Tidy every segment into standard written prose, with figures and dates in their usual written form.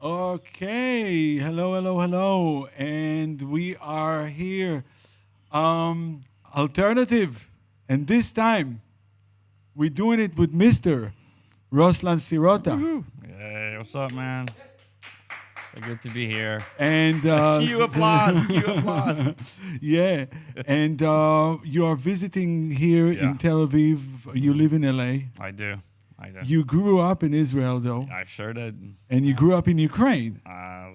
Okay, hello, and we are here, Alternative, and this time we're doing it with Mr. Voroslan Sirota. Hey, what's up, man? So good to be here. And Cue applause, cue applause. Yeah, and you are visiting here in Tel Aviv. You live in LA. I do. You grew up in Israel, though. I sure did. And you grew up in Ukraine.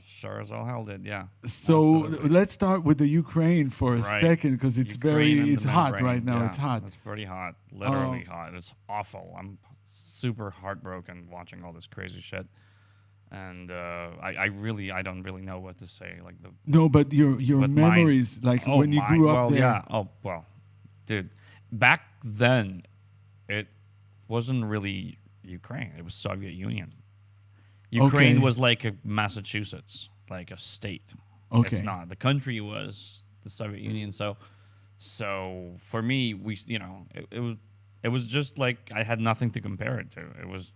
Sure as all hell did, yeah. So Absolutely. let's start with the Ukraine for a second, because it's it's hot right now. Yeah, it's hot. It's pretty hot, literally hot. It's awful. I'm super heartbroken watching all this crazy shit. And I don't really know what to say. Like but your memories, when you grew up there. Yeah. Oh, well, dude, back then, it wasn't really Ukraine. It was Soviet Union. Ukraine was like a Massachusetts, like a state. Okay. It's not. The country was the Soviet Union. So for me, it was just like I had nothing to compare it to. It was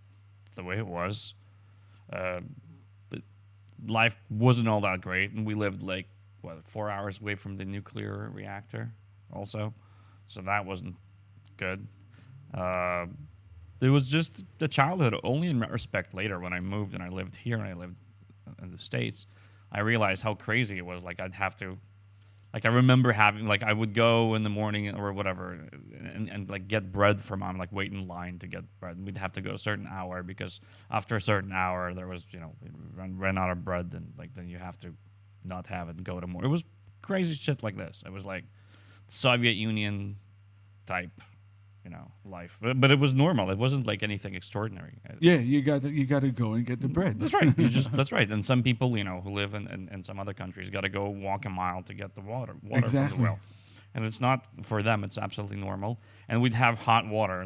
the way it was. Life wasn't all that great, and we lived 4 hours away from the nuclear reactor also, so that wasn't good. It was just the childhood. Only in retrospect later, when I moved and I lived here and I lived in the States, I realized how crazy it was. I'd have to, I remember having, I would go in the morning or whatever and get bread for mom, wait in line to get bread. We'd have to go a certain hour, because after a certain hour, there was, ran out of bread, and then you have to not have it and go to more. It was crazy shit like this. It was like Soviet Union type, life. But it was normal. It wasn't like anything extraordinary. Yeah, you got to go and get the bread. That's right. That's right. And some people, who live in some other countries, got to go walk a mile to get the water from the well. And it's not for them. It's absolutely normal. And we'd have hot water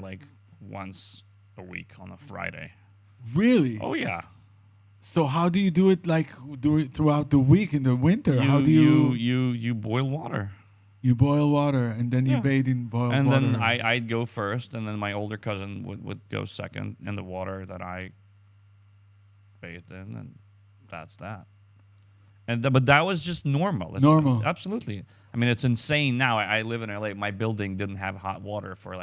once a week on a Friday. Really? Oh yeah. So how do you do it? Do it throughout the week in the winter? How do you boil water? You boil water, and then you bathe in boiled water. And then I'd go first, and then my older cousin would go second in the water that I bathed in, and that's that. But that was just normal. It's normal. Absolutely. I mean, it's insane now. I live in LA. My building didn't have hot water for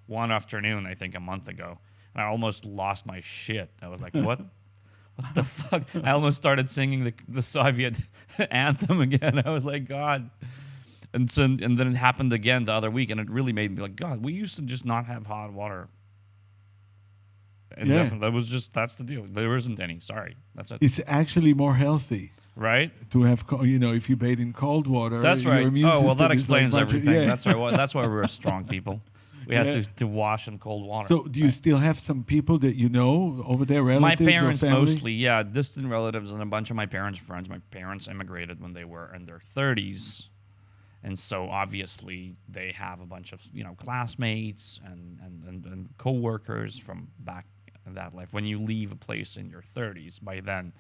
one afternoon, I think, a month ago. And I almost lost my shit. I was like, what? What the fuck? I almost started singing the Soviet anthem again. I was like, God. And then it happened again the other week, and it really made me God, we used to just not have hot water. And that's the deal. There isn't any. Sorry. That's it. It's actually more healthy. Right? To have, if you bathe in cold water. That's right. That explains everything. Yeah. That's why we're strong people. We have to wash in cold water. So do you still have some people that you know over there, relatives My parents or family? mostly, yeah, distant relatives and a bunch of my parents' friends. My parents immigrated when they were in their 30s. And so obviously they have a bunch of, classmates and coworkers from back in that life. When you leave a place in your 30s, by then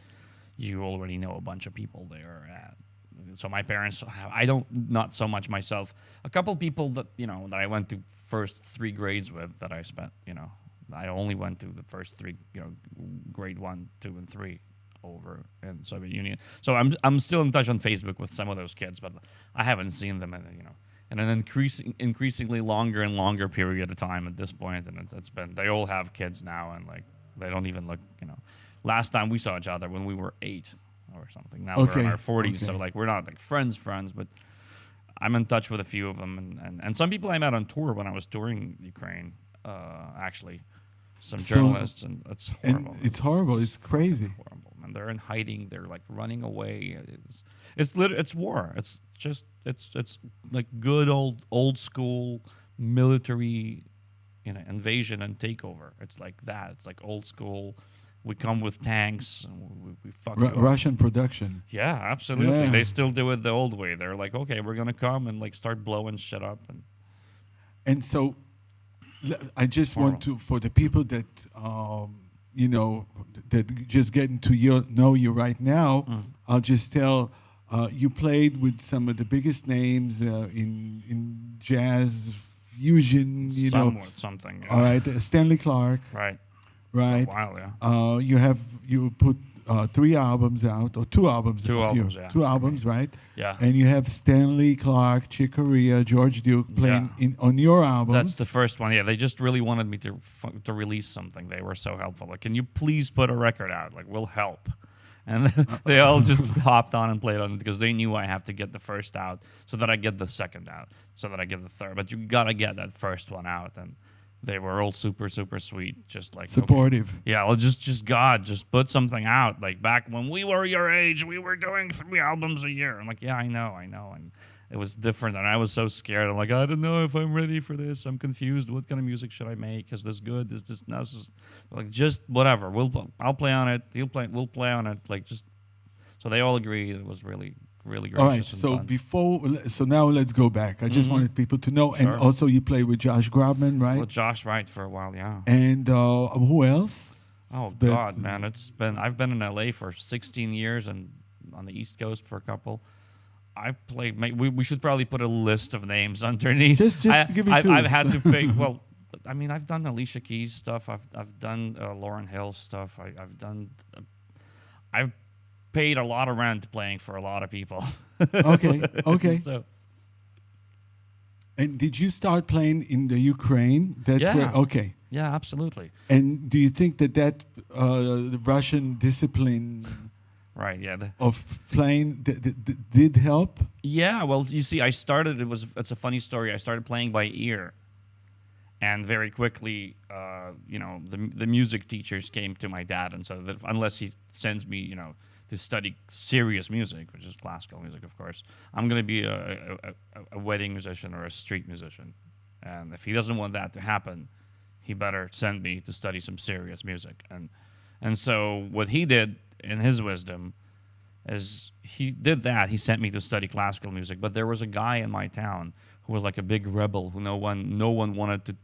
you already know a bunch of people there. So my parents, not so much myself. A couple people that, that I went to first 3 grades with that I spent, I only went to the first 3, grade 1, 2, and 3 over in the Soviet Union. So I'm still in touch on Facebook with some of those kids, but I haven't seen them in an increasingly longer and longer period of time at this point. And it's been, they all have kids now, and like they don't even look, Last time we saw each other when we were 8 or something. Now we're in our 40s, so like we're not like friends, but I'm in touch with a few of them, and some people I met on tour when I was touring Ukraine, actually. Some journalists, and it's horrible. And it's horrible. It's crazy. It's horrible. And they're in hiding. They're like running away. It's war. It's like good old school military, invasion and takeover. It's like that. It's like old school. We come with tanks and we fuck Russian production. Yeah, absolutely. Yeah. They still do it the old way. They're like, okay, we're gonna come and like start blowing shit up and so. I just want to, for the people that, that just getting to know you right now, I'll just tell, you played with some of the biggest names in jazz, fusion, something. Yeah. All right, Stanley Clark. Right. Right. Wow, yeah. You put 3 albums out, or 2 albums. 2 albums, yeah. 2 albums, right? Yeah. And you have Stanley Clark, Chick Corea, George Duke playing on your albums. That's the first one. Yeah, they just really wanted me to release something. They were so helpful. Like, can you please put a record out? Like, we'll help. And they all just hopped on and played on it because they knew I have to get the first out so that I get the second out, so that I get the third. But you gotta get that first one out, and they were all super, super sweet, just like supportive. Okay. Yeah, well, just put something out. Like back when we were your age, we were doing 3 albums a year. I'm like, yeah, I know, and it was different, and I was so scared. I'm like, I don't know if I'm ready for this. I'm confused. What kind of music should I make? Is this good? Is this no? Like just whatever. I'll play on it. We'll play on it. Like just so they all agreed. It was really great. All right. So now let's go back. I just wanted people to know, Sure. and also you play with Josh Grobman, right? With Josh, right, for a while, yeah. And who else? Oh God, man, I've been in LA for 16 years and on the East Coast for a couple. I've played. We should probably put a list of names underneath. Just give me 2. I've had to pay. Well, I mean, I've done Alicia Keys stuff. I've done Lauryn Hill stuff. I've paid a lot of rent playing for a lot of people. Okay. So. And did you start playing in the Ukraine? Okay. Yeah, absolutely. And do you think that the Russian discipline, right? Yeah. Of playing did help? Yeah. Well, you see, it's a funny story. I started playing by ear, and very quickly, the music teachers came to my dad and said that unless he sends me, to study serious music, which is classical music, of course, I'm going to be a wedding musician or a street musician. And if he doesn't want that to happen, he better send me to study some serious music. And so what he did in his wisdom is he did that. He sent me to study classical music. But there was a guy in my town who was like a big rebel who no one wanted to,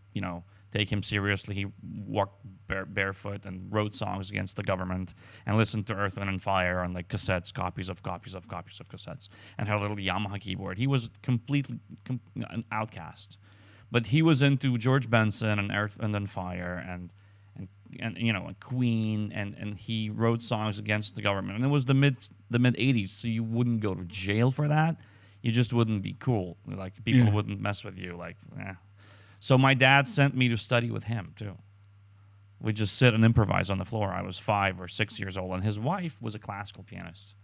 take him seriously. He walked barefoot and wrote songs against the government and listened to Earth, Wind, and Fire on like cassettes, copies of cassettes, and had a little Yamaha keyboard. He was completely an outcast, but he was into George Benson and Earth, Wind, and Fire and Queen, and he wrote songs against the government. And it was the mid '80s, so you wouldn't go to jail for that. You just wouldn't be cool. Like people wouldn't mess with you. Like, eh. So my dad sent me to study with him, too. We just sit and improvise on the floor. I was 5 or 6 years old, and his wife was a classical pianist.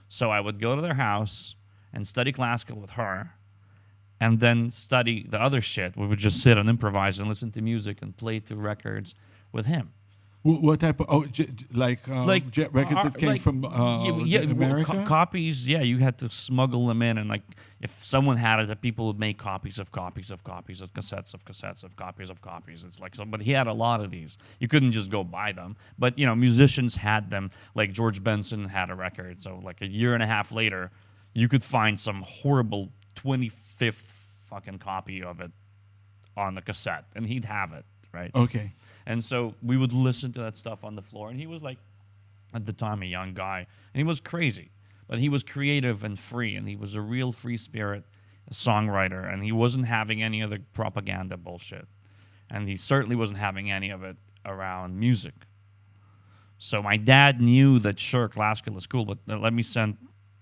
So I would go to their house and study classical with her, and then study the other shit. We would just sit and improvise and listen to music and play to records with him. What type of records that came from America? Copies. Yeah, you had to smuggle them in, and like if someone had it, the people would make copies of cassettes of copies of copies of copies. It's like so, but he had a lot of these. You couldn't just go buy them, but musicians had them. Like George Benson had a record, so like a year and a half later, you could find some horrible 25th fucking copy of it on the cassette, and he'd have it, right? Okay. And so we would listen to that stuff on the floor, and he was like, at the time, a young guy, and he was crazy, but he was creative and free, and he was a real free spirit songwriter, and he wasn't having any of the propaganda bullshit, and he certainly wasn't having any of it around music. So my dad knew that, sure, classical is cool, but let me send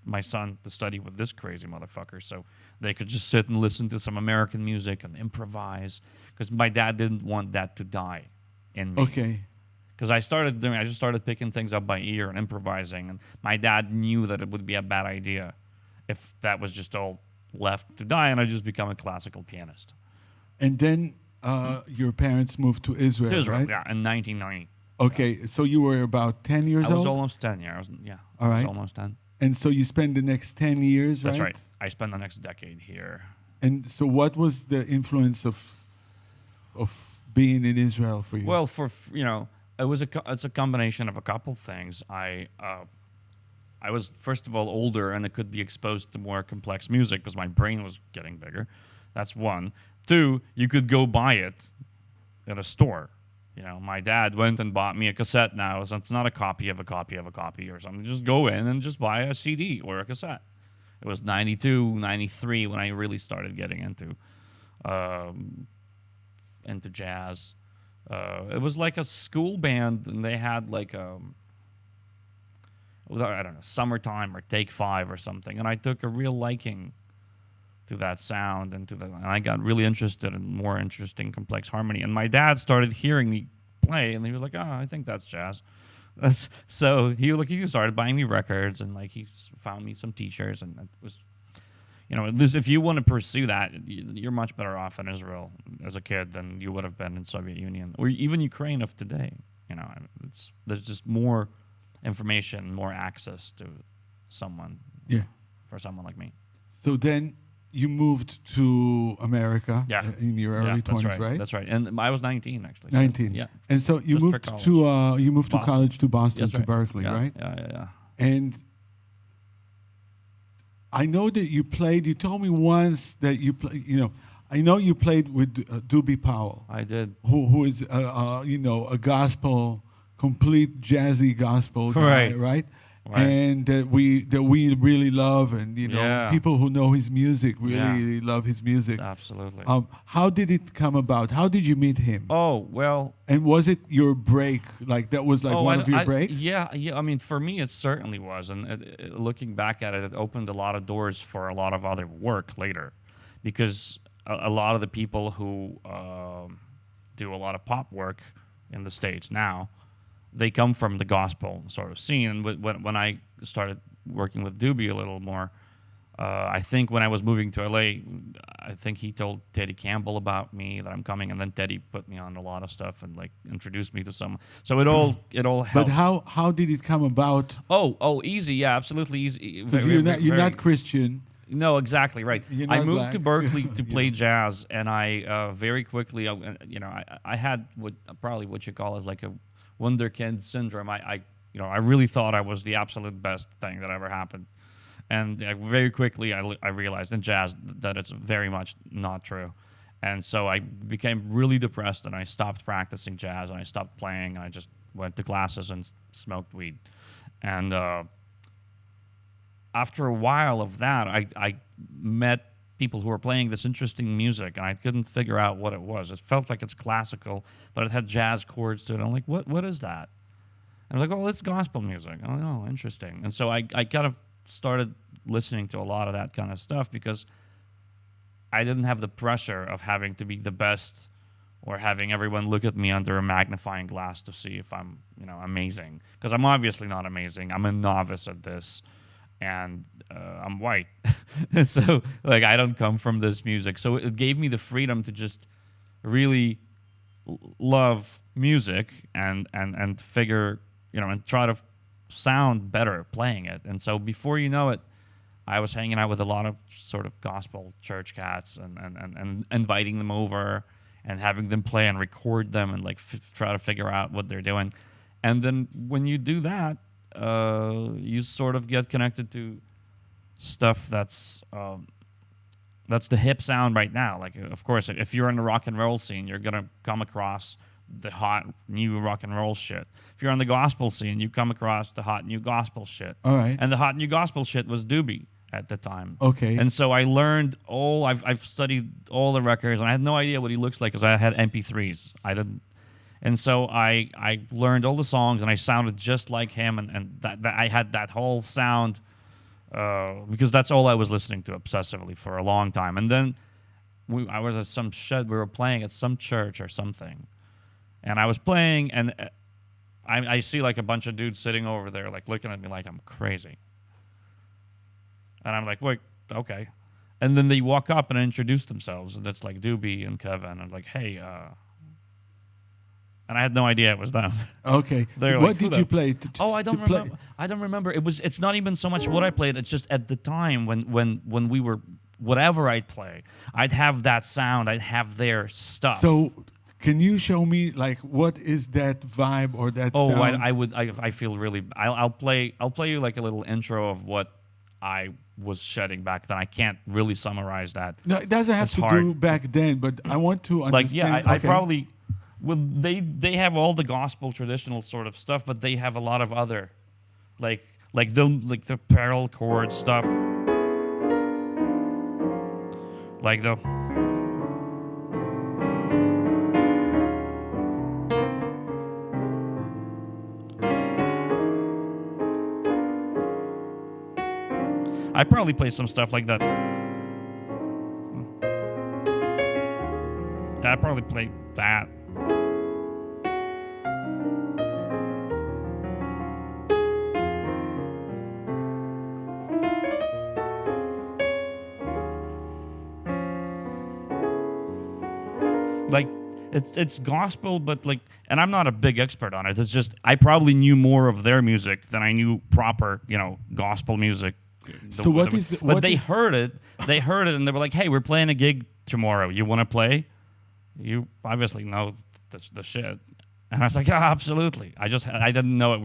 my son to study with this crazy motherfucker so they could just sit and listen to some American music and improvise, because my dad didn't want that to die in me. Okay. Because I just started picking things up by ear and improvising, and my dad knew that it would be a bad idea if that was just all left to die, and I just become a classical pianist. And then your parents moved to Israel, To Israel, right? yeah, in 1990. Okay, so you were about 10 years old? I was almost 10, yeah. All I right. was almost 10. And so you spent the next 10 years, That's right? right. I spent the next decade here. And so what was the influence of being in Israel for you? Well, it's a combination of a couple things. I was, first of all, older, and I could be exposed to more complex music because my brain was getting bigger. That's one. Two, you could go buy it at a store. My dad went and bought me a cassette now, so it's not a copy of a copy of a copy or something. Just go in and just buy a CD or a cassette. It was 92, 93 when I really started getting into jazz. It was like a school band, and they had like I don't know, Summertime or Take 5 or something, and I took a real liking to that sound and I got really interested in more interesting, complex harmony. And my dad started hearing me play, and he was like, "Oh, I think that's jazz." So he started buying me records, and like he found me some T-shirts, and it was, if you want to pursue that, you're much better off in Israel as a kid than you would have been in Soviet Union or even Ukraine of today. There's just more information, more access to someone. Yeah. For someone like me. So then you moved to America in your early 20s, right? That's right. And I was 19, actually. 19. Yeah. And so you moved to college to Boston, to Berkeley, right? Yeah. And I know that you told me once that I know you played with Doobie Powell. I did. Who is, a gospel, complete jazzy gospel guy, right? And that we really love, and people who know his music really love his music. Absolutely. How did it come about? How did you meet him? Oh, well. And was it your break? Like that was like one of your breaks? Yeah. I mean, for me, it certainly was. And looking back at it, it opened a lot of doors for a lot of other work later, because a lot of the people who do a lot of pop work in the States now, they come from the gospel sort of scene. And when I started working with Doobie a little more, I think when I was moving to LA, I think he told Teddy Campbell about me, that I'm coming, and then Teddy put me on a lot of stuff and like introduced me to some. So it all helped. But how did it come about? Oh, easy, yeah, absolutely easy. You're not Christian. No, exactly right. I moved to Berkeley to play jazz, and I very quickly, I had what you call as like a wunderkind syndrome. I really thought I was the absolute best thing that ever happened, and very quickly I realized in jazz that it's very much not true, and so I became really depressed, and I stopped practicing jazz, and I stopped playing, and I just went to classes and smoked weed, and after a while of that, I met people who were playing this interesting music, and I couldn't figure out what it was. It felt like it's classical, but it had jazz chords to it. I'm like, what is that? And I'm like, oh, it's gospel music. Oh, interesting. And so I kind of started listening to a lot of that kind of stuff because I didn't have the pressure of having to be the best or having everyone look at me under a magnifying glass to see if I'm, amazing. Because I'm obviously not amazing. I'm a novice at this. And I'm white, so like I don't come from this music. So it gave me the freedom to just really love music and figure, and try to sound better playing it. And so before you know it, I was hanging out with a lot of sort of gospel church cats and inviting them over and having them play and record them and like try to figure out what they're doing. And then when you do that, you sort of get connected to stuff that's that's the hip sound right now. Like, of course, if you're in the rock and roll scene, you're gonna come across the hot new rock and roll shit. If you're on the gospel scene, you come across the hot new gospel shit. All right. And the hot new gospel shit was Doobie at the time. Okay. And so I learned I've studied all the records, and I had no idea what he looks like because I had MP3s. I didn't. And so I learned all the songs, and I sounded just like him, and that I had that whole sound because that's all I was listening to obsessively for a long time. And then I was at some shed, we were playing at some church or something, and I was playing, and I see like a bunch of dudes sitting over there, like looking at me like I'm crazy. And I'm like, wait, okay. And then they walk up and introduce themselves, and it's like Doobie and Kevin. And I'm like, hey, and I had no idea it was them. Okay. What like, did you play? I don't remember. I don't remember. It's not even so much what I played. It's just at the time when we were, whatever I'd play, I'd have that sound. I'd have their stuff. So, can you show me like what is that vibe or that sound? I feel really. I'll play you like a little intro of what I was shedding back then. I can't really summarize that. No, it doesn't have to do back then, but I want to understand. Like, I probably. Well, they have all the gospel traditional sort of stuff, but they have a lot of other, like the parallel chord stuff, like the. I probably play some stuff like that. Yeah, I probably play that. Like it's gospel, but like, and I'm not a big expert on it. It's just I probably knew more of their music than I knew proper, gospel music. So what is? But they heard it. They heard it, and they were like, "Hey, we're playing a gig tomorrow. You want to play? You obviously know the shit." And I was like, "Yeah, absolutely." I didn't know it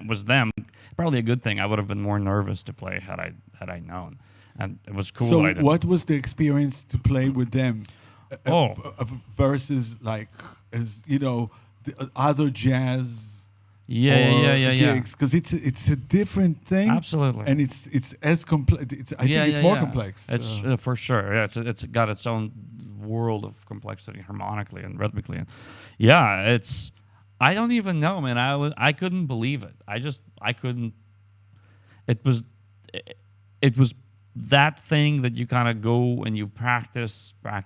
was them. Probably a good thing. I would have been more nervous to play had I known, and it was cool. So what was the experience to play with them? Versus like the other jazz gigs, because it's a different thing. Absolutely. And it's as complex. I think it's more complex. It's for sure. Yeah, it's got its own world of complexity harmonically and rhythmically. And it's I don't even know, man. I couldn't believe it. I couldn't. It was that thing that you kind of go and you practice. I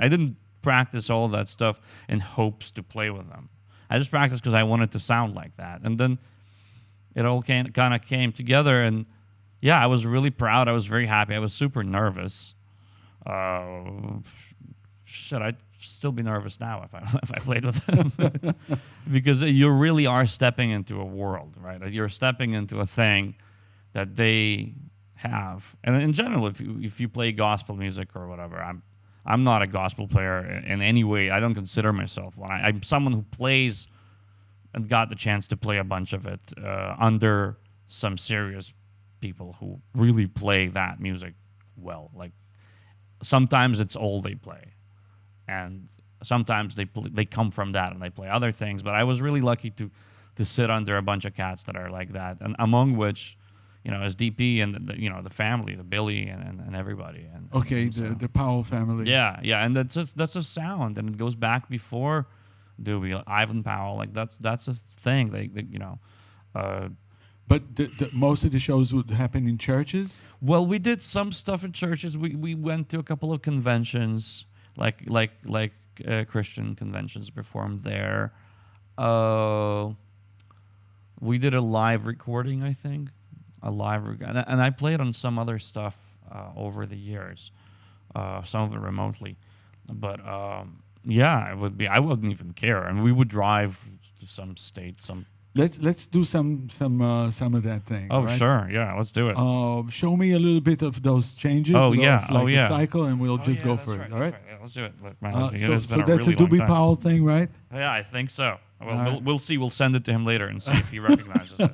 didn't practice all that stuff in hopes to play with them. I just practiced because I wanted to sound like that. And then it all kind of came together. And yeah, I was really proud. I was very happy. I was super nervous. I'd still be nervous now if I played with them. Because you really are stepping into a world, right? You're stepping into a thing that they have. And in general, if you play gospel music or whatever, I'm not a gospel player in any way. I don't consider myself one. I'm someone who plays and got the chance to play a bunch of it under some serious people who really play that music well. Like sometimes it's all they play, and sometimes they come from that and they play other things. But I was really lucky to sit under a bunch of cats that are like that, and among which, as DP and the family, the Billy and everybody. And the Powell family. Yeah, and that's a sound, and it goes back before Doobie, Ivan Powell. Like that's a thing. But most of the shows would happen in churches. Well, we did some stuff in churches. We went to a couple of conventions, like Christian conventions, performed there. We did a live recording, I think. And I played on some other stuff over the years, some of it remotely, but it would be. I wouldn't even care, and we would drive to some state. Let's do some of that thing. Oh, right? Sure, yeah, let's do it. Show me a little bit of those changes. A cycle, and we'll just go for it. All right. Yeah, let's do it. So that's a Doobie Powell thing, right? Yeah, I think so. Well, we'll see. We'll send it to him later and see if he recognizes it.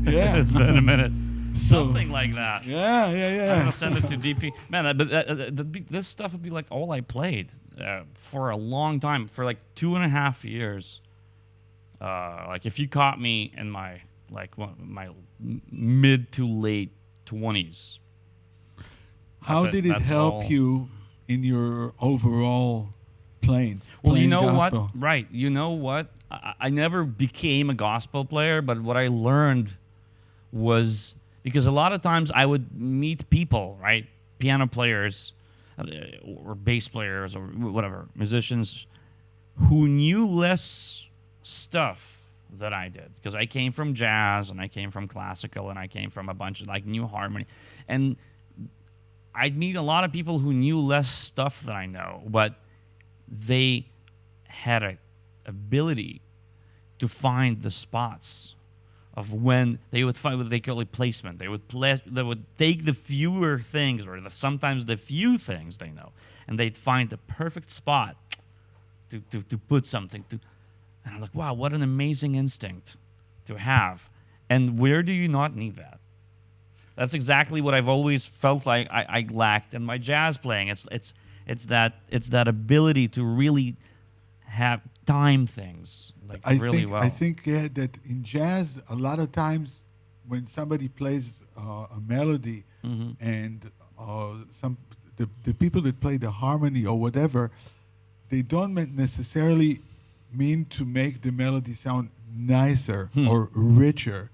Yeah. It's been a minute. So- Something like that. Yeah. I'm gonna send it to DP. Man, this stuff would be like all I played for a long time, for like 2.5 years. Like if you caught me in my mid to late 20s. How did it help you in your overall playing? Well, you know gospel? what? Right. You know what? I never became a gospel player, but what I learned was, because a lot of times I would meet people, right? Piano players or bass players or whatever, musicians who knew less stuff than I did, because I came from jazz and I came from classical and I came from a bunch of like new harmony. And I'd meet a lot of people who knew less stuff than I know, but they had an ability to find the spots of when they would find what they call a placement. They would take the fewer things, or sometimes the few things they know, and they'd find the perfect spot to put something to. And I'm like, wow, what an amazing instinct to have. And where do you not need that? That's exactly what I've always felt like I lacked in my jazz playing. It's that ability to really have time things well. I think that in jazz, a lot of times when somebody plays a melody, and the people that play the harmony or whatever, they don't necessarily mean to make the melody sound nicer or richer.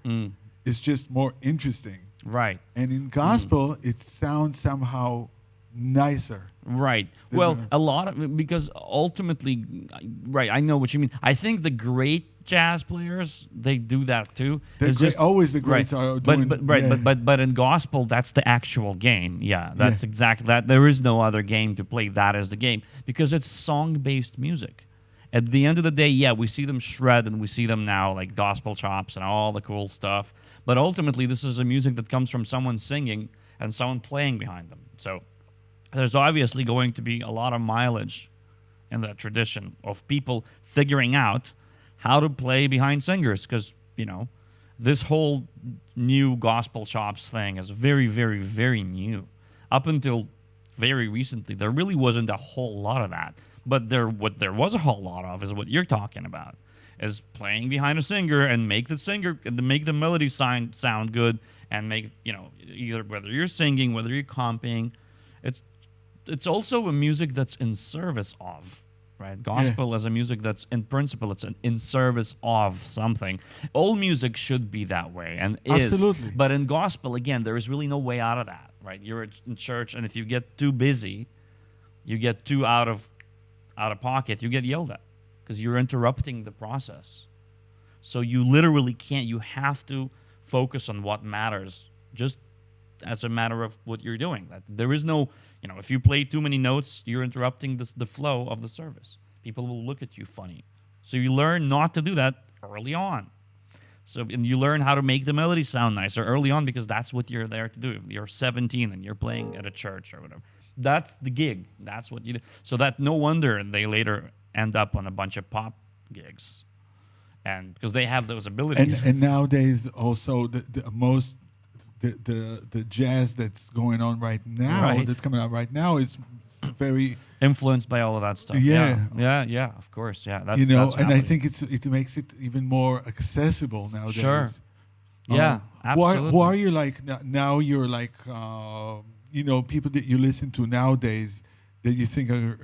It's just more interesting. Right. And in gospel, it sounds somehow nicer. Right. Well, a lot of, because ultimately, right, I know what you mean. I think the great jazz players, they do that too. Always the greats are doing. But in gospel, that's the actual game. Yeah, that's exactly that. There is no other game to play. That is the game, because it's song-based music. At the end of the day, yeah, we see them shred and we see them now like gospel chops and all the cool stuff. But ultimately, this is a music that comes from someone singing and someone playing behind them. So there's obviously going to be a lot of mileage in that tradition of people figuring out how to play behind singers, because, you know, this whole new gospel chops thing is very, very, very new. Up until very recently, there really wasn't a whole lot of that. But what there was a whole lot of is what you're talking about, is playing behind a singer and make the melody sound good, and make, you know, either whether you're singing, whether you're comping, it's also a music that's in service of, right? Gospel is a music that's in principle, it's in service of something. All music should be that way, and is. Absolutely. But in gospel, again, there is really no way out of that, right? You're in church, and if you get too busy, you get too out of pocket, you get yelled at because you're interrupting the process. So you literally can't. You have to focus on what matters, just as a matter of what you're doing. There is no, you know, if you play too many notes, you're interrupting the flow of the service. People will look at you funny. So you learn not to do that early on. And you learn how to make the melody sound nicer early on, because that's what you're there to do. If you're 17 and you're playing at a church or whatever, that's the gig. That's what you do. So that no wonder they later end up on a bunch of pop gigs, and because they have those abilities. And nowadays also the jazz that's going on right now, that's coming out right now, is very influenced by all of that stuff. Yeah, of course. Yeah, that's, you know, that's and happening. I think it makes it even more accessible nowadays. Sure. Yeah, absolutely. Who are you like now? You're like you know, people that you listen to nowadays that you think are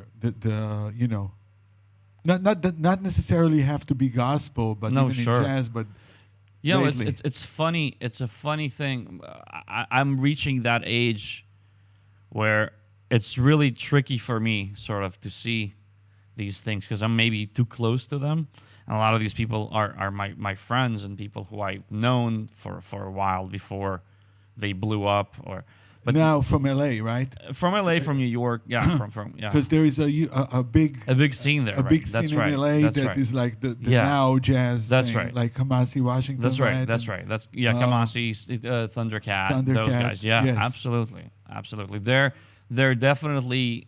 you know, not necessarily have to be gospel, but even in jazz, but you know, it's funny. It's a funny thing. I'm reaching that age where it's really tricky for me, sort of, to see these things, because I'm maybe too close to them. And a lot of these people are my friends and people who I've known for a while before they blew up. But now from LA, right? From LA, from New York, yeah, because there is a big scene there, big scene in LA that is like the now jazz. That's thing, right. Like Kamasi Washington. That's right. Right? That's right. That's Kamasi, Thundercat, those guys. Yeah, yes. absolutely. They're definitely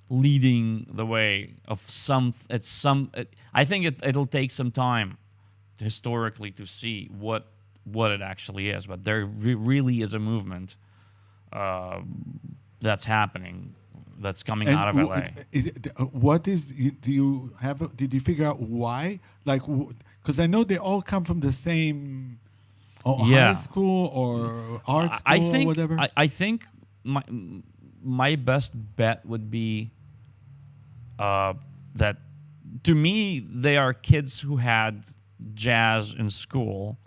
leading the way of some. I think it'll take some time historically to see what it actually is. But there really is a movement that's happening, that's coming out of LA. Did you figure out why? Like, because I know they all come from the same high school or art school or whatever. I think my best bet would be that, to me, they are kids who had jazz in school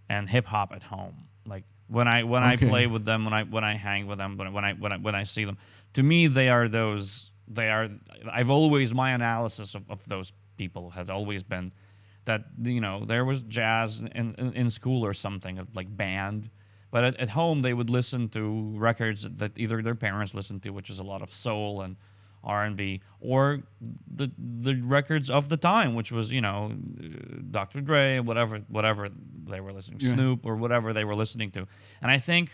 and hip hop at home. Like when I play with them, when I hang with them, when I see them, to me they are those. I've always, my analysis of those people has always been that, you know, there was jazz in school or something, like band, but at home they would listen to records that either their parents listened to, which is a lot of soul and R&B, or the records of the time, which was, you know, Dr. Dre, whatever they were listening, Snoop, or whatever they were listening to. And I think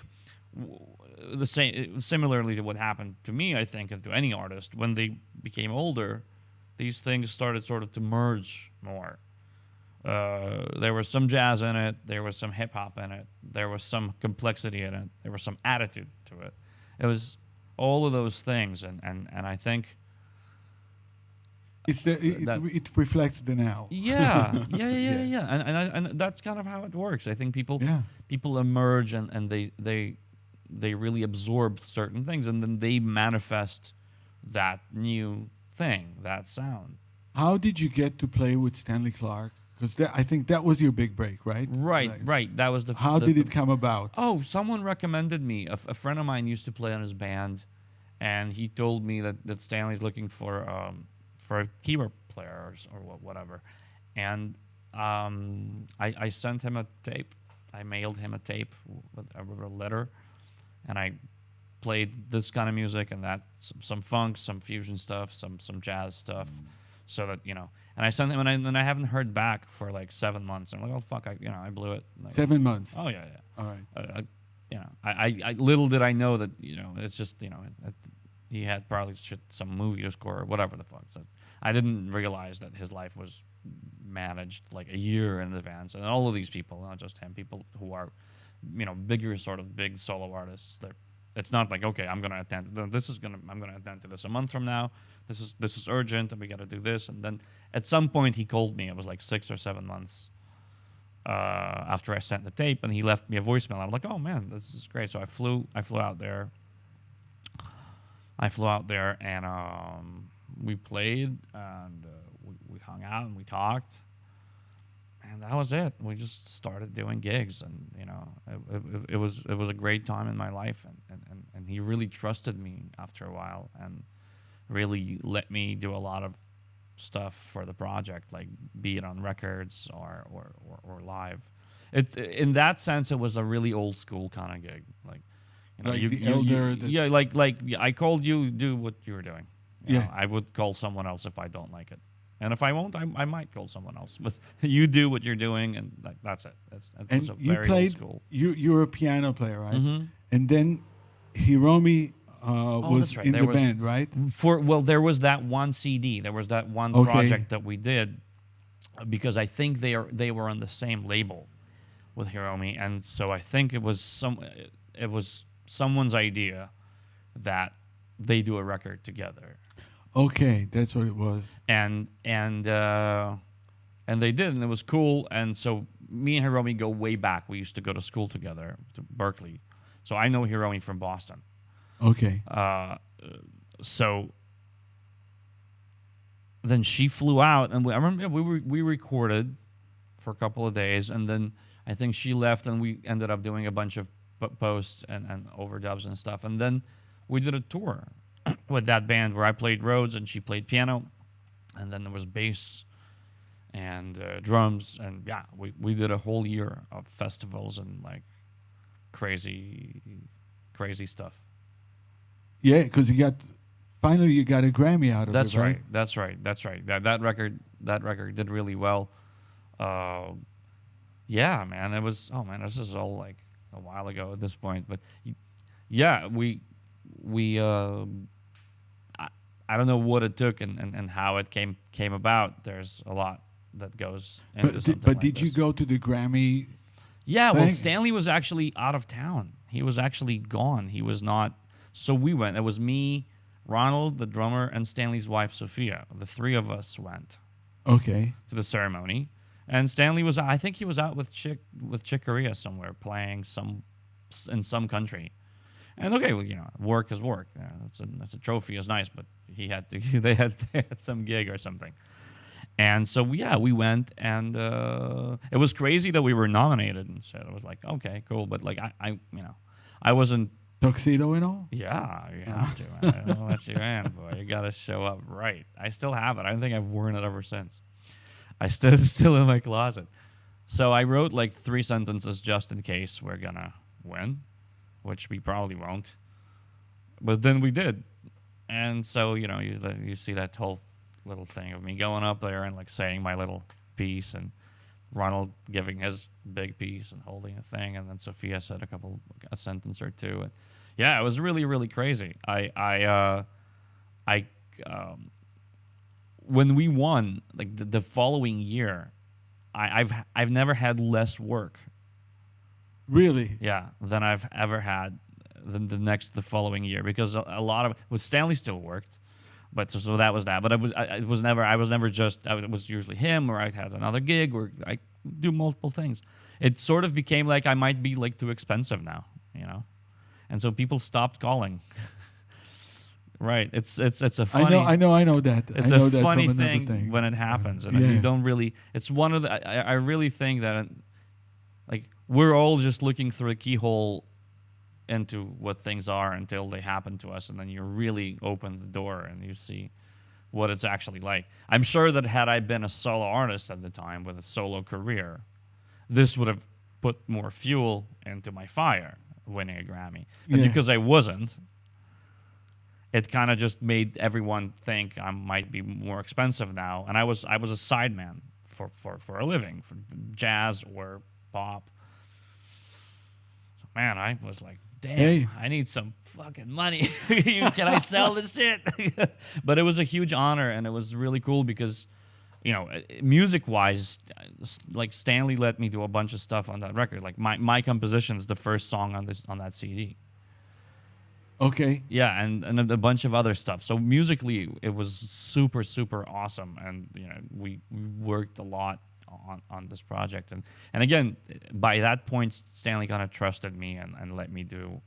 similarly to what happened to me, I think, and to any artist, when they became older, these things started sort of to merge more. There was some jazz in it, there was some hip hop in it, there was some complexity in it, there was some attitude to it. It was all of those things, and I think it reflects the now. Yeah. And that's kind of how it works. I think people emerge and they really absorb certain things, and then they manifest that new thing, that sound. How did you get to play with Stanley Clarke? Because I think that was your big break, right? Right. That was the. How did it come about? Oh, someone recommended me. A friend of mine used to play on his band, and he told me that Stanley's looking for a keyboard player or whatever, and I sent him a tape. I mailed him a tape with a letter, and I played this kind of music and that, some funk, some fusion stuff, some jazz stuff, so that, you know. And I sent him, and I haven't heard back for like 7 months. And I'm like, oh fuck, I blew it. Like, 7 months. Oh yeah. All right. You know, I little did I know that, you know, it's just, you know, he had probably some movie to score or whatever the fuck. So I didn't realize that his life was managed like a year in advance. And all of these people, not just him, people who are, you know, bigger sort of big solo artists. It's not like, okay, I'm gonna attend to this a month from now. This is urgent, and we got to do this. And then at some point he called me. It was like 6 or 7 months after I sent the tape, and he left me a voicemail. I'm like, oh man, this is great. So I flew out there. And we played, and we hung out and we talked, and that was it. We just started doing gigs, and you know, it was a great time in my life, and he really trusted me after a while, and really let me do a lot of stuff for the project, like be it on records or live. It's, in that sense, it was a really old school kind of gig, like, you know, like I called you, do what you were doing. You know, I would call someone else if I don't like it, and if I won't, I might call someone else. But you do what you're doing, and that's it. And you played. Old school. You're a piano player, right? Mm-hmm. And then Hiromi was in the band, right? There was that one CD. There was that one project that we did, because I think they were on the same label with Hiromi, and so I think it was someone's idea that they do a record together. Okay, that's what it was. And they did, and it was cool. And so me and Hiromi go way back. We used to go to school together, to Berkeley. So I know Hiromi from Boston. Okay. So then she flew out, and I remember we recorded for a couple of days, and then I think she left, and we ended up doing a bunch of posts and overdubs and stuff, and then we did a tour with that band where I played Rhodes and she played piano, and then there was bass and drums, and we did a whole year of festivals and like crazy stuff. Yeah, because finally you got a Grammy out of it, right? That's right. That record did really well. Yeah, man, it was. Oh man, this is all like a while ago at this point, but yeah, we I don't know what it took and how it came about. There's a lot that goes into something But like did you this. go to the Grammy? Yeah, well, thing? Stanley was actually out of town. He was actually gone. He was not. So we went. It was me, Ronald, the drummer, and Stanley's wife, Sophia. The three of us went Okay. to the ceremony. And Stanley was, I think he was out with Chick Corea somewhere playing in some country. And okay, well, work is work. It's a trophy is nice, but they had some gig or something. And so we went, and it was crazy that we were nominated. And so it was like, okay, cool, but like I wasn't. Tuxedo and all? Yeah, you have to. Man. I don't know what you in, boy. You got to show up right. I still have it. I don't think I've worn it ever since. It's still in my closet. So I wrote like 3 sentences just in case we're gonna win, which we probably won't. But then we did, and so you see that whole little thing of me going up there and like saying my little piece, and Ronald giving his big piece and holding a thing, and then Sophia said a sentence or two, and yeah, it was really, really crazy. When we won, like the following year, I've never had less work. Really? Yeah, than I've ever had the following year, because a lot of Stanley still worked, but so that was that. But it was usually him, or I had another gig, or I do multiple things. It sort of became like I might be like too expensive now, and so people stopped calling. Right. It's a funny. I know that. It's I know a that funny from thing, thing when it happens, and you don't really. It's one of the. I really think that, like, we're all just looking through a keyhole into what things are until they happen to us, and then you really open the door and you see what it's actually like. I'm sure that had I been a solo artist at the time with a solo career, this would have put more fuel into my fire, winning a Grammy. But because I wasn't, it kind of just made everyone think I might be more expensive now. And I was a sideman for a living, for jazz or pop. So, man, I was like, damn, I need some fucking money. Can I sell this shit? But it was a huge honor, and it was really cool because, music-wise, like Stanley let me do a bunch of stuff on that record. Like my composition's the first song on that CD. Okay. Yeah, and a bunch of other stuff. So musically, it was super, super awesome, and we worked a lot on this project, and again, by that point, Stanley kind of trusted me and let me do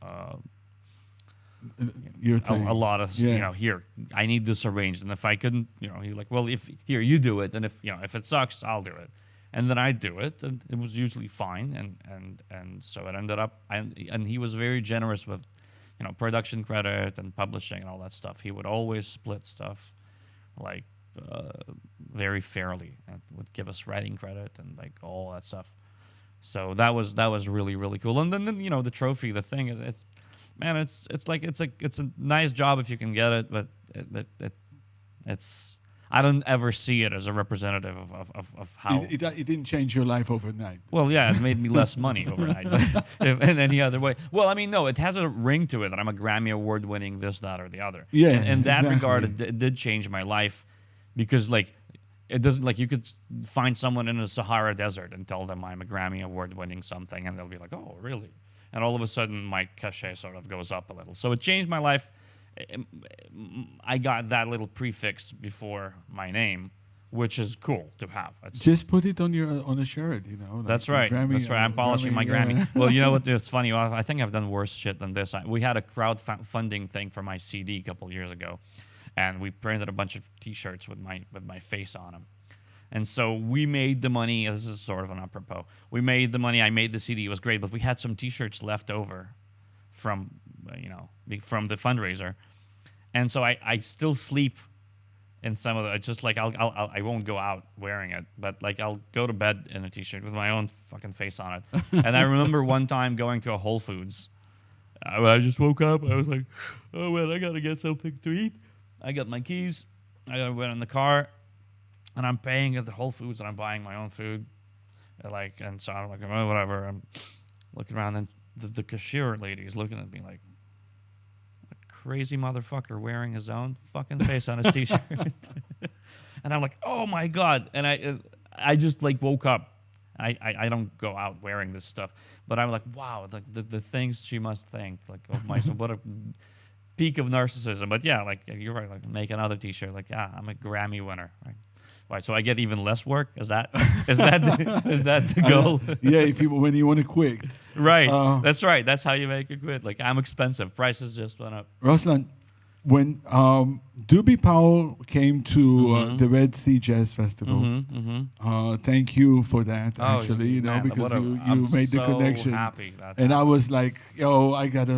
your thing. A lot of here, I need this arranged, and if I couldn't, he's like, well, if here you do it, and if it sucks, I'll do it, and then I do it, and it was usually fine, and so it ended up, and he was very generous with production credit and publishing and all that stuff. He would always split stuff like very fairly, and would give us writing credit and like all that stuff. So that was really, really cool. And then the trophy, the thing is, it's a nice job if you can get it, but it's I don't ever see it as a representative of how it didn't change your life overnight. Well, yeah, it made me less money overnight, but in any other way. Well, I mean, no, it has a ring to it that I'm a Grammy Award winning this, that, or the other. Yeah, in that exactly. regard, it did change my life, because like it doesn't, like, you could find someone in the Sahara Desert and tell them I'm a Grammy Award winning something, and they'll be like, oh, really? And all of a sudden, my cachet sort of goes up a little. So it changed my life. I got that little prefix before my name, which is cool to have. Just put it on a shirt, Like that's right. Grammy, that's right. I'm polishing my Grammy. Well, you know what? It's funny. I think I've done worse shit than this. We had a crowdfunding thing for my CD a couple years ago, and we printed a bunch of T-shirts with my face on them. And so we made the money. This is sort of an apropos. We made the money. I made the CD. It was great, but we had some T-shirts left over from the fundraiser, and so I still sleep in some of the, just like I won't go out wearing it, but like I'll go to bed in a T-shirt with my own fucking face on it. And I remember one time going to a Whole Foods. I just woke up. I was like, oh well, I gotta get something to eat. I got my keys. I went in the car, and I'm paying at the Whole Foods, and I'm buying my own food. And so I'm like, oh, whatever. I'm looking around, and the cashier lady is looking at me like a crazy motherfucker wearing his own fucking face on his T-shirt. And I'm like, oh my God. And I just like woke up. I don't go out wearing this stuff, but I'm like, wow, like the things she must think like of myself. What a peak of narcissism. But yeah, like you're right. Like make another T-shirt. Like I'm a Grammy winner. Right. So I get even less work. Is that the goal? Yeah, when you want to quit. Right. That's right. That's how you make it quit. Like I'm expensive. Prices just went up. Ворוסлан, when Doobie Powell came to the Red Sea Jazz Festival, thank you for that. Actually, because you made the connection. Happy and I was like, yo, I gotta,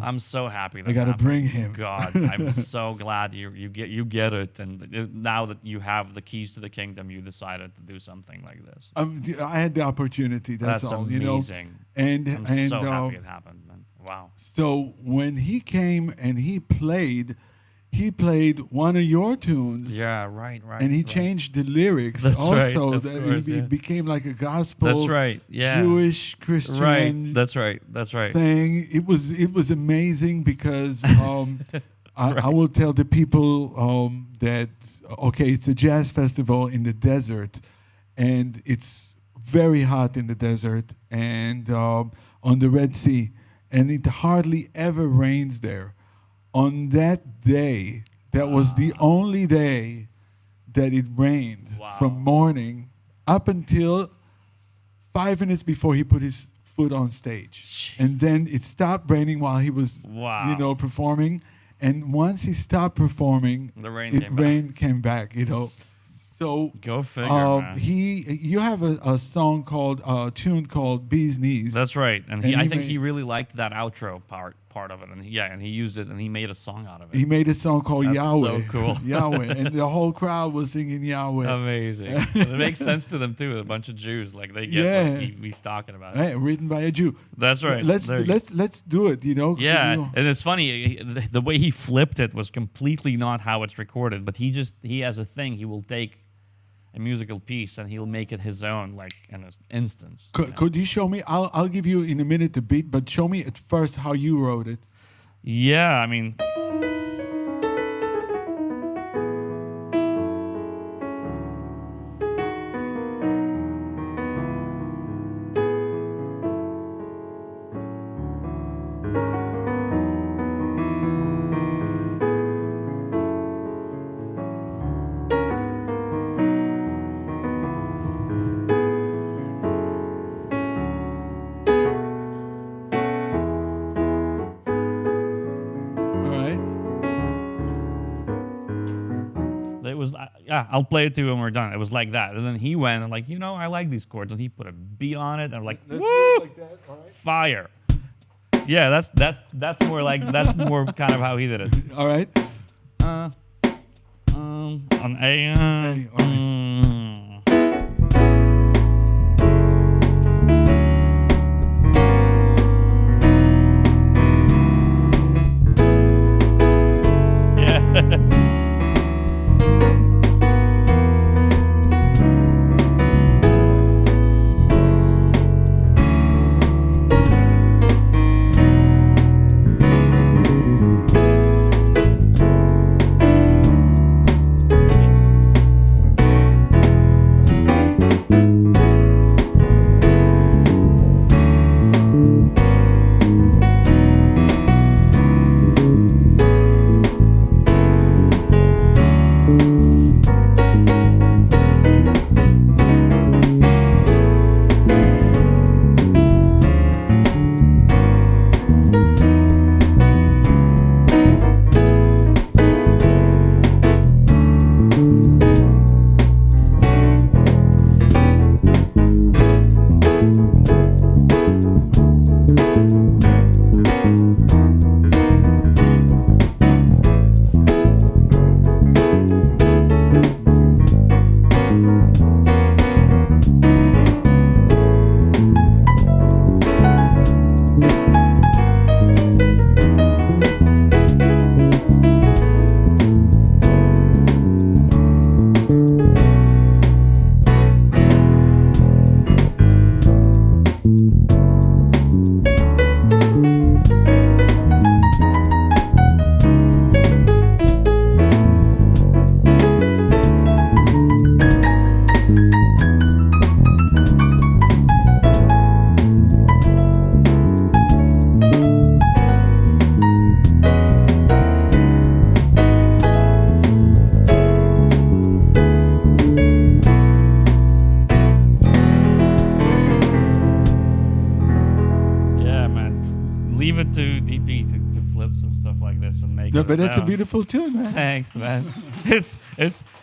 I'm so happy. I gotta bring him. God, I'm so glad you get it, and now that you have the keys to the kingdom, you decided to do something like this. I had the opportunity. That's all. Amazing. And I'm so happy it happened, man. Wow. So when he came and he played one of your tunes. Yeah, right. And he changed the lyrics also. It became like a gospel. That's right. Yeah. Jewish Christian. Right. That's right. Thing. It was amazing because I will tell the people that it's a jazz festival in the desert, and it's very hot in the desert and on the Red Sea. And it hardly ever rains there. On that day, that was the only day that it rained from morning up until 5 minutes before he put his foot on stage. And then it stopped raining while he was, performing. And once he stopped performing, the rain came back. So go figure, man. You have a song called tune called Bee's Knees. That's right, and I think he really liked that outro part of it, and he used it, and he made a song out of it. He made a song called Yahweh. So cool, Yahweh, and the whole crowd was singing Yahweh. Amazing. It makes sense to them too. A bunch of Jews, like they get what he's talking about. Hey, written by a Jew. That's right. Let's do it. Yeah, and it's funny. The way he flipped it was completely not how it's recorded, but he has a thing. He will take a musical piece and he'll make it his own, like in an instance. Could you show me? I'll give you in a minute the beat, but show me at first how you wrote it. Yeah, I mean. I'll play it to you when we're done. It was like that. And then he went and I like these chords. And he put a beat on it. And I'm like, woo! Like that. All right. Fire. Yeah, that's more kind of how he did it. All right. On A. All right. bit too deepy to flip some stuff like this and make. No, it but that's a sound. beautiful tune, man. Thanks, man. it's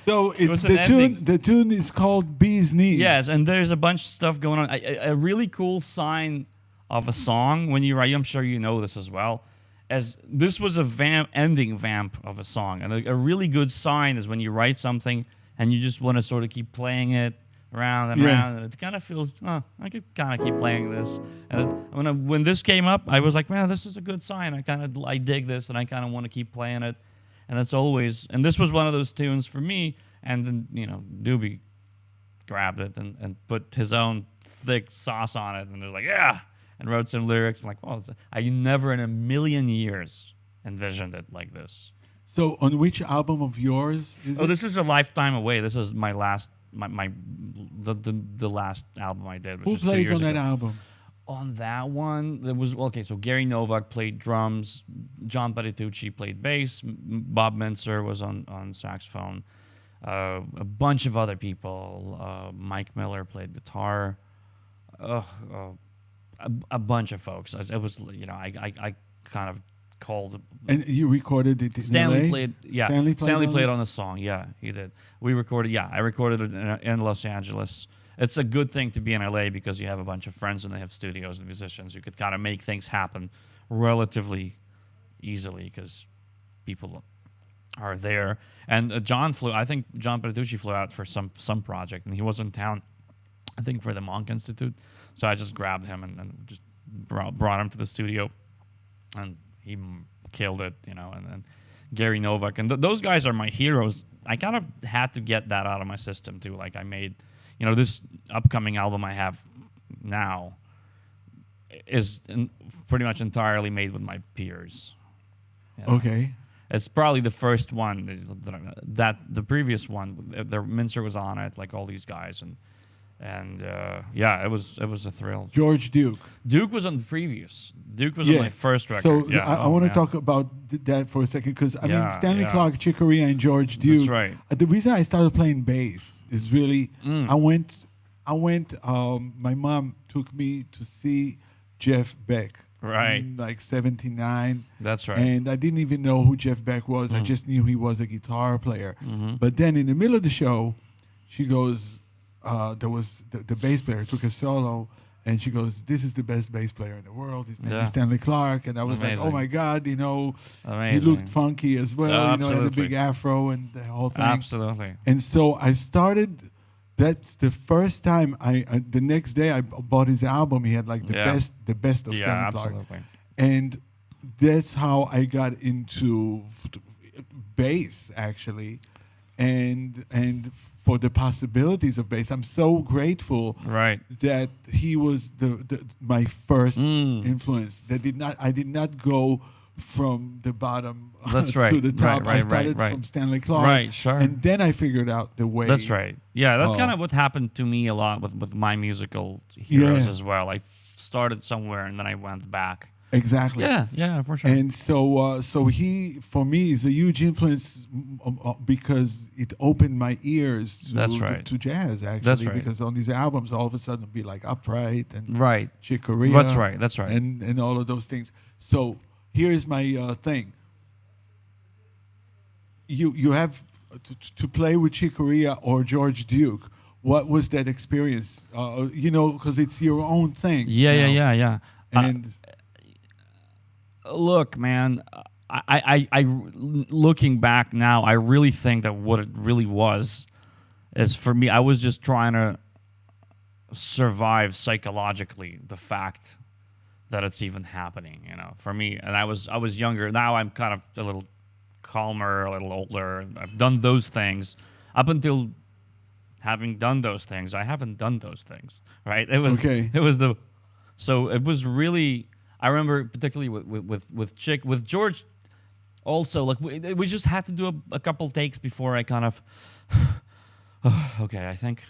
So was the an tune. ending. The tune is called Bee's Knees. yes, and there's a bunch of stuff going on. A really cool sign of a song when you write. I'm sure you know this as well. As this was a ending vamp of a song, and a really good sign is when you write something and you just want to sort of keep playing it around and around, and it kind of feels, I could kind of keep playing this. And when this came up, I was like, man, this is a good sign. I dig this, and I kind of want to keep playing it. And it's always, and this was one of those tunes for me. And then Doobie grabbed it and put his own thick sauce on it, and was like, yeah. And wrote some lyrics. Like, I never in a million years envisioned it like this. So, on which album of yours is it? This is a lifetime away. This is my last, the last album I did. Which Who was 2 plays years on that ago. album? On that one, there was So Gary Novak played drums. John Patitucci played bass. Bob Mincer was on saxophone. A bunch of other people. Mike Miller played guitar. A bunch of folks. It was, I kind of called. And you recorded it in Stanley LA? played. Yeah, Stanley played on the song. Yeah, he did. We recorded. Yeah, I recorded it in Los Angeles. It's a good thing to be in LA because you have a bunch of friends and they have studios and musicians. You could kind of make things happen relatively easily because people are there. And John flew. I think John Patitucci flew out for some project, and he was in town. I think for the Monk Institute. So I just grabbed him and just brought him to the studio, and he killed it, And then Gary Novak, and those guys are my heroes. I kind of had to get that out of my system too. Like I made, this upcoming album I have now is pretty much entirely made with my peers. Okay. It's probably the first one that the previous one, the Mincer was on it, like all these guys, and it was a thrill. George Duke. Duke was on the previous. Duke was on my first record. So I want to talk about that for a second because I mean Stanley Clarke, Chick Corea, and George Duke. That's right. The reason I started playing bass is really I went. My mom took me to see Jeff Beck. Right. In like 79. That's right. And I didn't even know who Jeff Beck was. I just knew he was a guitar player. But then in the middle of the show, she goes. There was the bass player took a solo, and she goes, "This is the best bass player in the world. His name is Stanley Clarke." And I was like, "Oh my God, he looked funky as well, had a big afro and the whole thing." Absolutely. And so I started. That's the first time the next day I bought his album. He had like the best of Stanley Clarke. Absolutely. And that's how I got into bass actually. And for the possibilities of bass, I'm so grateful that he was my first influence. I did not go from the bottom to the top. I started from Stanley Clarke, right? Sure. And then I figured out the way. That's right. Yeah, that's kind of what happened to me a lot with my musical heroes as well. I started somewhere and then I went back. Exactly. Yeah, for sure. And so he, for me, is a huge influence because it opened my ears to jazz, actually. That's right. Because on these albums, all of a sudden, it'd be like Upright and Chick Corea. That's right. And all of those things. So here's my thing. You have to play with Chick Corea or George Duke. What was that experience? Because it's your own thing. Yeah. And... Look, man, I looking back now, I really think that what it really was is for me, I was just trying to survive psychologically the fact that it's even happening, for me. And I was younger. Now I'm kind of a little calmer, a little older. I've done those things. Up until having done those things, I haven't done those things, right? So it was really... I remember particularly with Chick, with George, also like we just had to do a couple takes before I kind of, okay, I think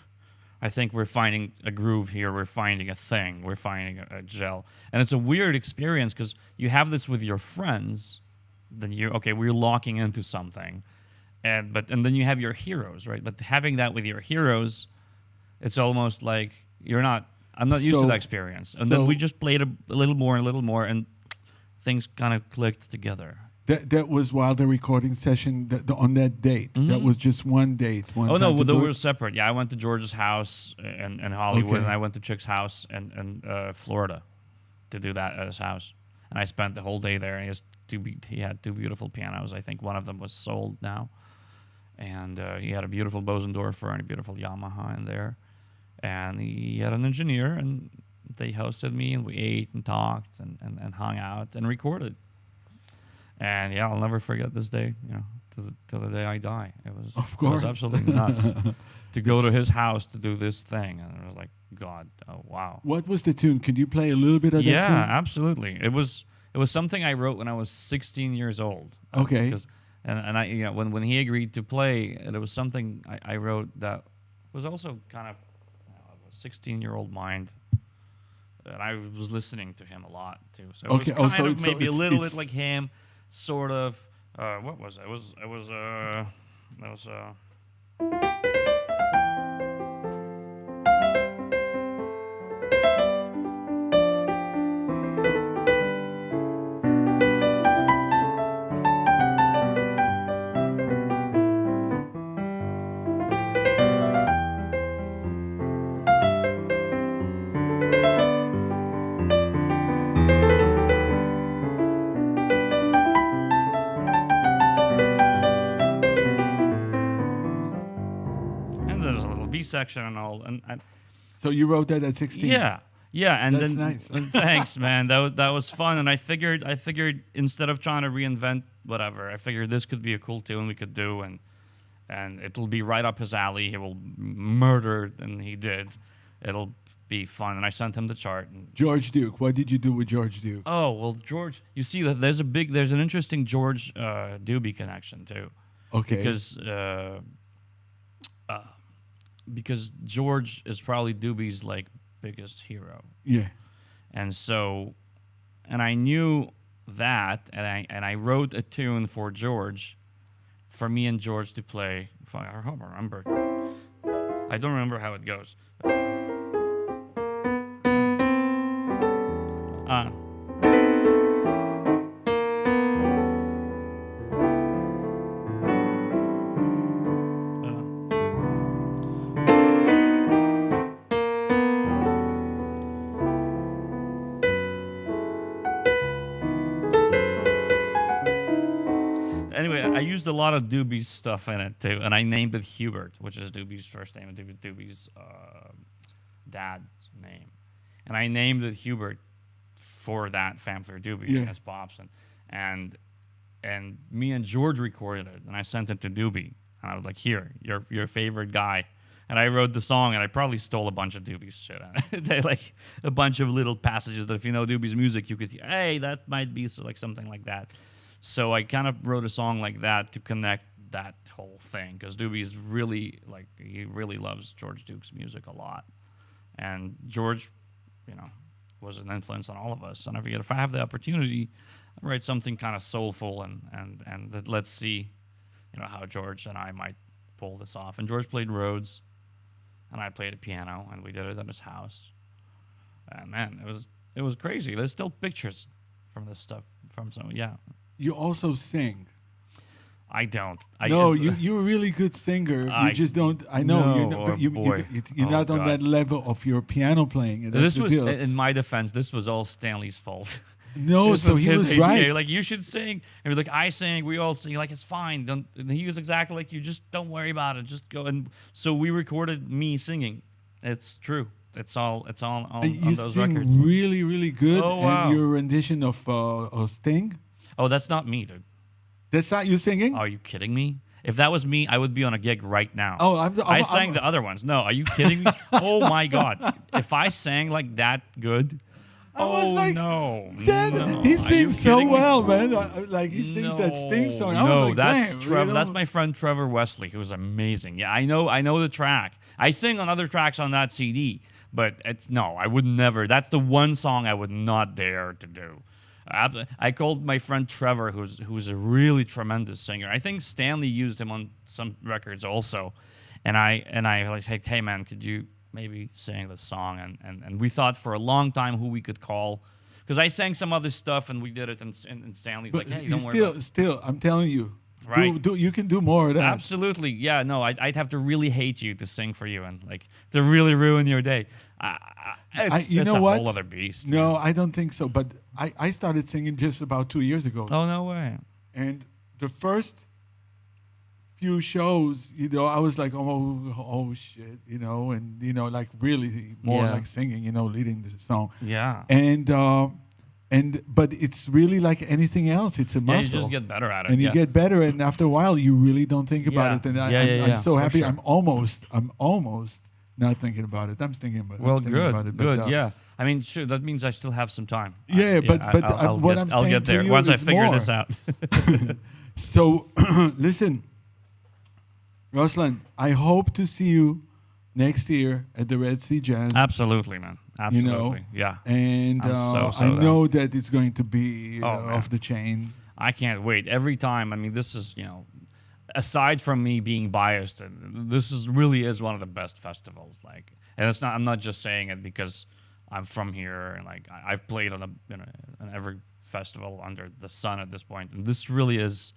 we're finding a groove here, we're finding a thing, we're finding a gel, and it's a weird experience because you have this with your friends, then we're locking into something, and then you have your heroes, right? But having that with your heroes, it's almost like I'm not used to that experience. And then we just played a little more, and things kind of clicked together. That was while the recording session on that date. Mm-hmm. That was just one date. No, they were separate. Yeah, I went to George's house in Hollywood, and I went to Chick's house in Florida to do that at his house. And I spent the whole day there. And he had two beautiful pianos. I think one of them was sold now. And he had a beautiful Bosendorfer and a beautiful Yamaha in there. And he had an engineer, and they hosted me, and we ate and talked and hung out and recorded. And yeah, I'll never forget this day, till the day I die. It was absolutely nuts to go to his house to do this thing. And I was like, God, oh wow. What was the tune? Can you play a little bit of that tune? Yeah, absolutely. It was something I wrote when I was 16 years old. Okay. And I, when he agreed to play, it was something I wrote that was also kind of a 16-year-old mind. And I was listening to him a lot too. So it was kind of maybe a little bit like him. Sort of, what was it? It was section and all, and so you wrote that at 16. Yeah, and that's then nice. Thanks, man. That was fun, and I figured instead of trying to reinvent whatever, I figured this could be a cool tune we could do, and it'll be right up his alley. He will murder, and he did. It'll be fun, and I sent him the chart. George Duke, what did you do with George Duke? Oh well, George, you see that there's an interesting George Doobie connection too. Okay. Because George is probably Doobie's like biggest hero. Yeah. And I knew that, and I wrote a tune for George, for me and George to play. If I hope I remember. I don't remember how it goes. Anyway, I used a lot of Doobie's stuff in it too, and I named it Hubert, which is Doobie's first name and Doobie's dad's name, and I named it Hubert for that fanfare Doobie as pops, and me and George recorded it, and I sent it to Doobie, and I was like, "Here, your favorite guy," and I wrote the song, and I probably stole a bunch of Doobie's shit on it. They like a bunch of little passages that if you know Doobie's music, you could hear, hey, that might be like something like that. So I kind of wrote a song like that to connect that whole thing, because Doobie's really he really loves George Duke's music a lot, and George, was an influence on all of us. And I figured if I have the opportunity, I'll write something kind of soulful and let's see, how George and I might pull this off. And George played Rhodes, and I played a piano, and we did it at his house. And man, it was crazy. There's still pictures from this stuff You also sing. I don't. You're a really good singer. You just don't. I know. You're not on that level of your piano playing. And this was, in my defense, this was all Stanley's fault. No, so he was right. Like, you should sing. And we're like, I sing. We all sing. Like, it's fine. And he was exactly like you. Just don't worry about it. Just go. And so we recorded me singing. It's true. It's all on those records. You sing really, really good. Oh, wow. And your rendition of Sting. Oh, that's not me, dude. That's not you singing? Are you kidding me? If that was me, I would be on a gig right now. Oh, I sang the other ones. No, are you kidding me? Oh my God! If I sang like that good, no. He sings so well, man. He sings that Sting song. That's Trevor. That's my friend Trevor Wesley, who's amazing. Yeah, I know the track. I sing on other tracks on that CD, but I would never. That's the one song I would not dare to do. I called my friend Trevor, who's a really tremendous singer. I think Stanley used him on some records also, and I was like, hey man, could you maybe sing the song? And we thought for a long time who we could call, Because I sang some other stuff and we did it, and Stanley's But like, hey, don't worry about it. Still, I'm telling you, Right. you can do more of that. Absolutely. Yeah, no, I'd have to really hate you to sing for you and like to really ruin your day. It's a whole other beast. No, I don't think so. But I started singing just about 2 years ago. Oh, no way. And the first few shows, I was like, oh shit, and like really more like singing, leading the song. Yeah. But it's really like anything else. It's a muscle. You just get better at it. And you get better, and after a while, you really don't think about it. And I'm so happy. Sure. I'm almost not thinking about it. I'm thinking about it. Well, good. Yeah. I mean, sure. That means I still have some time. I'll get there once I figure this out. So, listen, Voroslan, I hope to see you next year at the Red Sea Jazz. Absolutely, man. Absolutely. Yeah. And I know that it's going to be off the chain. I can't wait. Every time. I mean, this is, aside from me being biased, this really is one of the best festivals. Like, and it's not. I'm not just saying it because I'm from here and like I've played on every festival under the sun at this point, and this really is.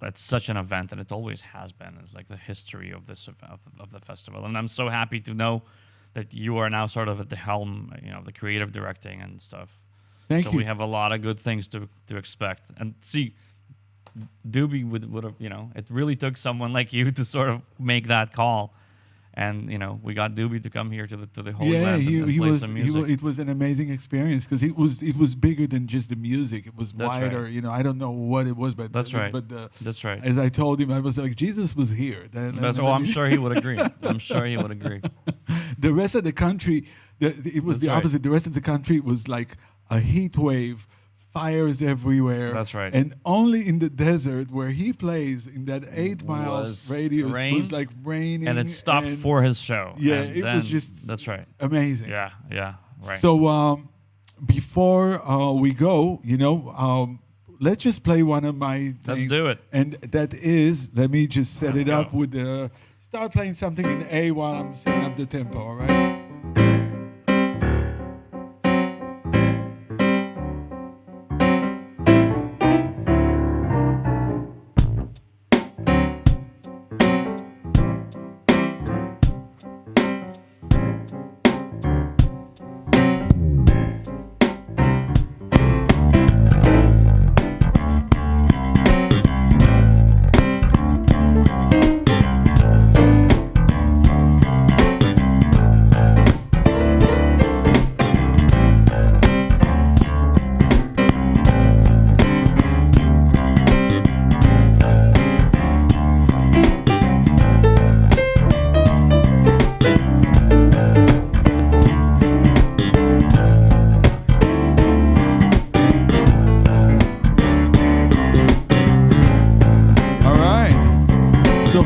That's such an event, and it always has been. It's like the history of this of the festival, and I'm so happy to know that you are now sort of at the helm, the creative directing and stuff. Thank you. So we have a lot of good things to expect. And see, Doobie would have, it really took someone like you to sort of make that call. And, we got Doobie to come here to the whole event and play some music. It was an amazing experience because it was bigger than just the music. It was wider. Right. I don't know what it was, but that's right. That's right. As I told him, I was like, Jesus was here. I'm sure he would agree. I'm sure he would agree. The rest of the country, it was the opposite. The rest of the country was like a heat wave. Fires everywhere. That's right. And only in the desert where he plays, in that 8 miles radius, was like raining. And it stopped for his show. Yeah, it was just that's right. Amazing. Yeah, right. So before we go, let's just play one of my things. Let's do it. And that is, let me just set it up with start playing something in A while I'm setting up the tempo, all right?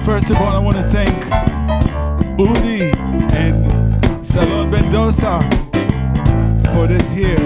First of all, I want to thank Udi and SALONBENDOSA for this here.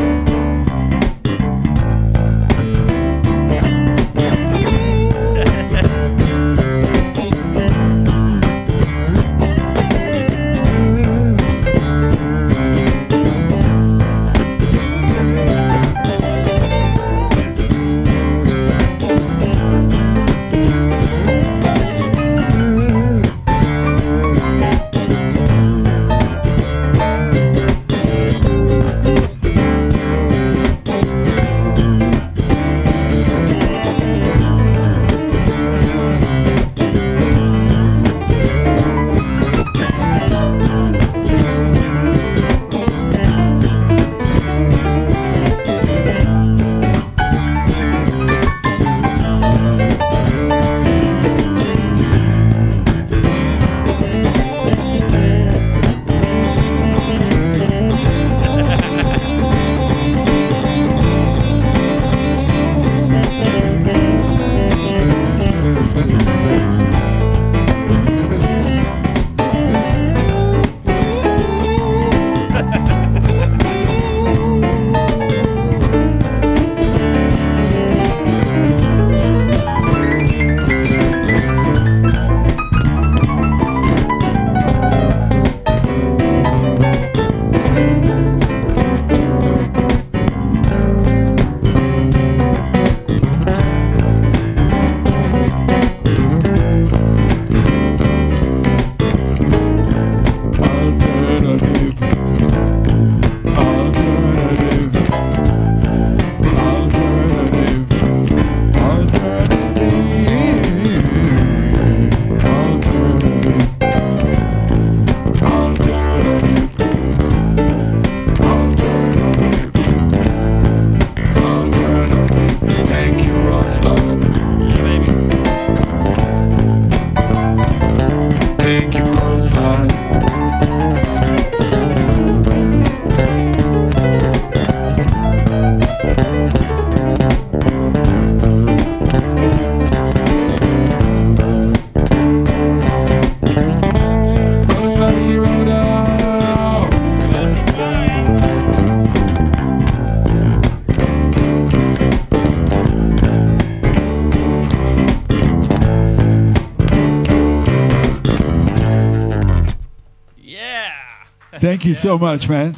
Thank you so much, man.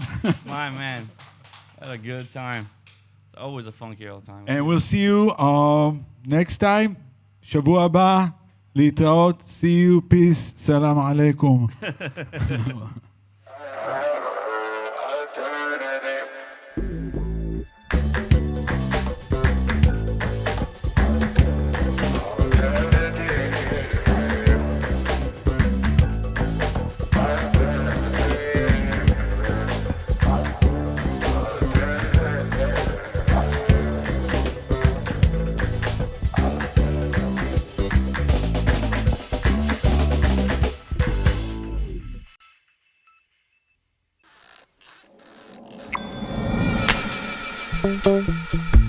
My man. Had a good time. It's always a funky old time. And we'll see you next time. שבוע הבא. להתראות. See you. Peace. סלאם עליכום. Thank you.